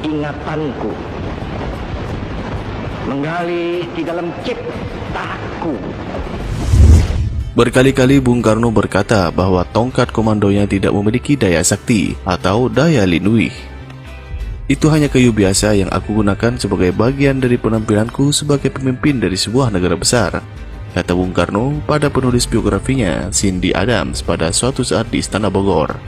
ingatanku, menggali di dalam ciptaku. Berkali-kali Bung Karno berkata bahwa tongkat komandonya tidak memiliki daya sakti atau daya lindui. Itu hanya kayu biasa yang aku gunakan sebagai bagian dari penampilanku sebagai pemimpin dari sebuah negara besar, kata Bung Karno pada penulis biografinya Cindy Adams pada suatu saat di Istana Bogor.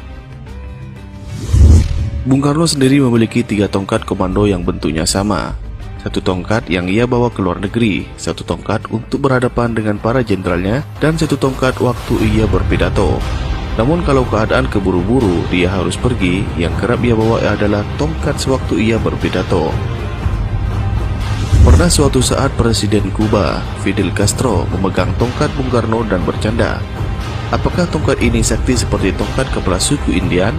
Bung Karno sendiri memiliki 3 tongkat komando yang bentuknya sama. 1 tongkat yang ia bawa ke luar negeri, 1 tongkat untuk berhadapan dengan para jenderalnya, dan 1 tongkat waktu ia berpidato. Namun kalau keadaan keburu-buru dia harus pergi, yang kerap ia bawa adalah tongkat sewaktu ia berpidato. Pernah suatu saat Presiden Kuba, Fidel Castro, memegang tongkat Bung Karno dan bercanda, "Apakah tongkat ini sakti seperti tongkat kepala suku Indian?"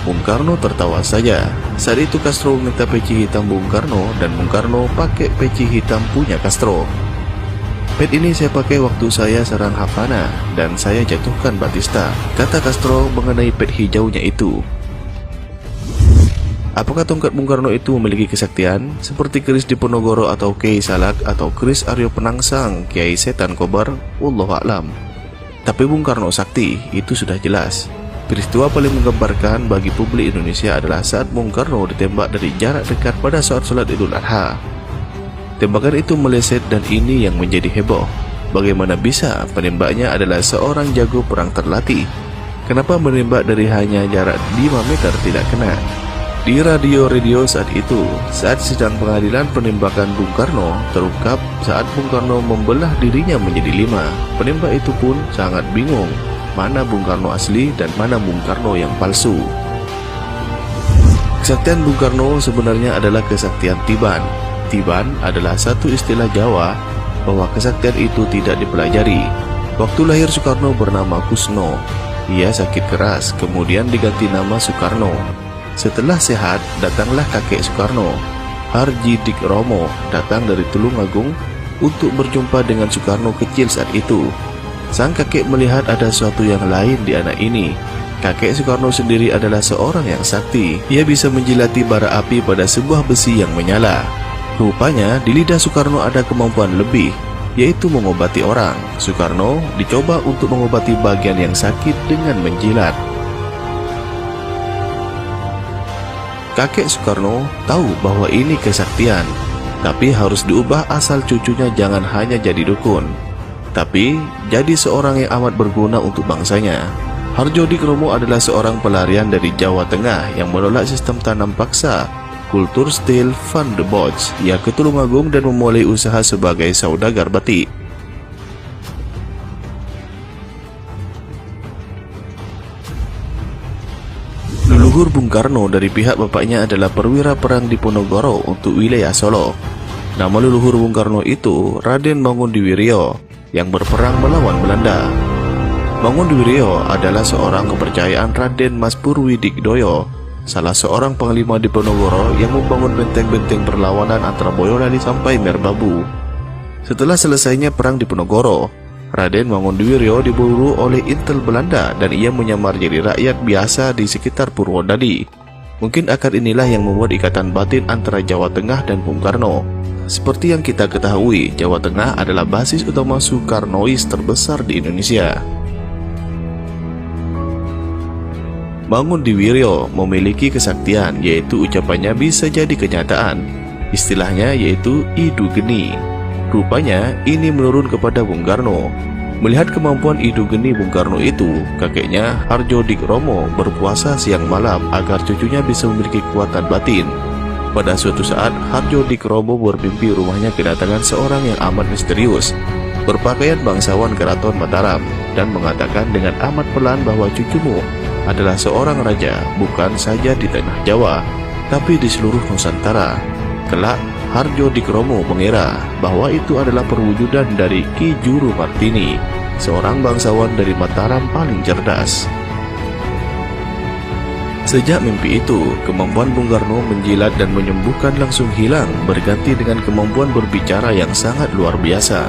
Bung Karno tertawa saja. Saat itu Castro meminta peci hitam Bung Karno dan Bung Karno pakai peci hitam punya Castro. "Pet ini saya pakai waktu saya serang Havana dan saya jatuhkan Batista," kata Castro mengenai pet hijaunya itu. Apakah tongkat Bung Karno itu memiliki kesaktian seperti keris Diponegoro atau Kiai Salak atau keris Aryo Penangsang Kiai Setan Kobar? Wallahu a'lam. Tapi Bung Karno sakti, itu sudah jelas. Peristiwa paling menggemparkan bagi publik Indonesia adalah saat Bung Karno ditembak dari jarak dekat pada saat sholat Idul Adha. Tembakan itu meleset dan ini yang menjadi heboh. Bagaimana bisa penembaknya adalah seorang jago perang terlatih? Kenapa menembak dari hanya jarak 5 meter tidak kena? Di radio saat itu, saat sidang pengadilan penembakan Bung Karno terungkap saat Bung Karno membelah dirinya menjadi 5. Penembak itu pun sangat bingung mana Bung Karno asli dan mana Bung Karno yang palsu. Kesaktian Bung Karno sebenarnya adalah kesaktian Tiban. Tiban adalah satu istilah Jawa bahwa kesaktian itu tidak dipelajari. Waktu lahir Soekarno bernama Kusno. Ia sakit keras, kemudian diganti nama Soekarno. Setelah sehat, datanglah kakek Soekarno, Harji Dik Romo, datang dari Tulungagung untuk berjumpa dengan Soekarno kecil saat itu. Sang kakek melihat ada sesuatu yang lain di anak ini. Kakek Soekarno sendiri adalah seorang yang sakti. Ia bisa menjilati bara api pada sebuah besi yang menyala. Rupanya di lidah Soekarno ada kemampuan lebih, yaitu mengobati orang. Soekarno dicoba untuk mengobati bagian yang sakit dengan menjilat. Kakek Soekarno tahu bahwa ini kesaktian, tapi harus diubah asal cucunya jangan hanya jadi dukun, tapi jadi seorang yang amat berguna untuk bangsanya. Harjo Dikromo adalah seorang pelarian dari Jawa Tengah yang menolak sistem tanam paksa, kultur stil Van de Bosch. Ia ke Tulungagung dan memulai usaha sebagai saudagar batik. Leluhur Bung Karno dari pihak bapaknya adalah perwira perang Diponegoro untuk wilayah Solo. Nama leluhur Bung Karno itu Raden Mangundiwiryo yang berperang melawan Belanda. Mangundiwiryo adalah seorang kepercayaan Raden Mas Purwidikdoyo, salah seorang panglima Diponegoro yang membangun benteng-benteng perlawanan antara Boyolali sampai Merbabu. Setelah selesainya perang Diponegoro, Raden Mangundiwiryo diburu oleh intel Belanda dan ia menyamar jadi rakyat biasa di sekitar Purwodadi. Mungkin akar inilah yang membuat ikatan batin antara Jawa Tengah dan Bung Karno. Seperti yang kita ketahui, Jawa Tengah adalah basis utama Soekarnois terbesar di Indonesia. Mangundiwiryo memiliki kesaktian, yaitu ucapannya bisa jadi kenyataan. Istilahnya yaitu Idu Geni. Rupanya ini menurun kepada Bung Karno. Melihat kemampuan Idu Geni Bung Karno itu, kakeknya Harjo Dikromo berpuasa siang malam agar cucunya bisa memiliki kekuatan batin. Pada suatu saat, Harjo Dikromo bermimpi rumahnya kedatangan seorang yang amat misterius, berpakaian bangsawan Keraton Mataram, dan mengatakan dengan amat pelan bahwa cucumu adalah seorang raja, bukan saja di tanah Jawa, tapi di seluruh Nusantara. Kelak, Harjo Dikromo mengira bahwa itu adalah perwujudan dari Ki Juru Martini, seorang bangsawan dari Mataram paling cerdas. Sejak mimpi itu, kemampuan Bung Karno menjilat dan menyembuhkan langsung hilang, berganti dengan kemampuan berbicara yang sangat luar biasa.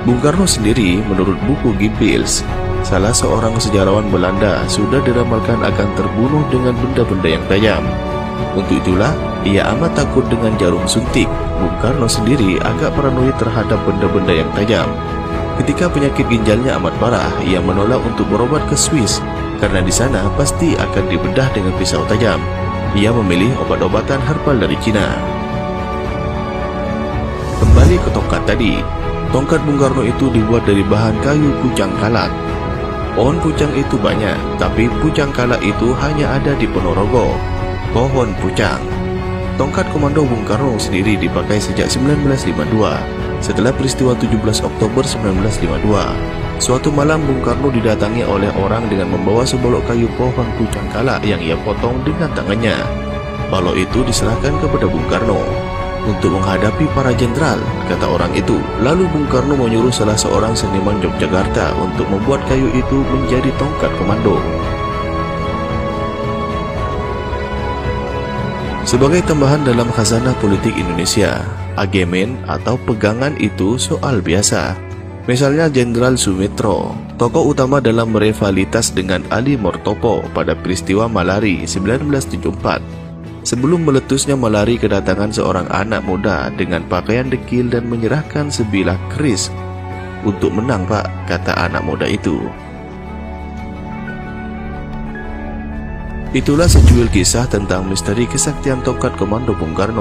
Bung Karno sendiri, menurut buku Gibbils, salah seorang sejarawan Belanda, sudah diramalkan akan terbunuh dengan benda-benda yang tajam. Untuk itulah, ia amat takut dengan jarum suntik. Bung Karno sendiri agak paranoid terhadap benda-benda yang tajam. Ketika penyakit ginjalnya amat parah, ia menolak untuk berobat ke Swiss karena di sana pasti akan dibedah dengan pisau tajam. Ia memilih obat-obatan herbal dari Cina. Kembali ke tongkat tadi. Tongkat Bung Karno itu dibuat dari bahan kayu pucang kalak. Pohon pucang itu banyak, tapi pucang kalak itu hanya ada di Ponorogo. Pohon pucang. Tongkat komando Bung Karno sendiri dipakai sejak 1952. Setelah peristiwa 17 Oktober 1952, suatu malam Bung Karno didatangi oleh orang dengan membawa sebolok kayu pohon pucang kalak yang ia potong dengan tangannya. Balok itu diserahkan kepada Bung Karno untuk menghadapi para jenderal, kata orang itu. Lalu Bung Karno menyuruh salah seorang seniman Yogyakarta untuk membuat kayu itu menjadi tongkat komando. Sebagai tambahan dalam khazanah politik Indonesia, agemen atau pegangan itu soal biasa. Misalnya Jenderal Sumitro, tokoh utama dalam rivalitas dengan Ali Mortopo pada peristiwa Malari 1974. Sebelum meletusnya Malari, kedatangan seorang anak muda dengan pakaian dekil dan menyerahkan sebilah keris. Untuk menang, Pak, kata anak muda itu. Itulah secuil kisah tentang misteri kesaktian tongkat komando Bung Karno.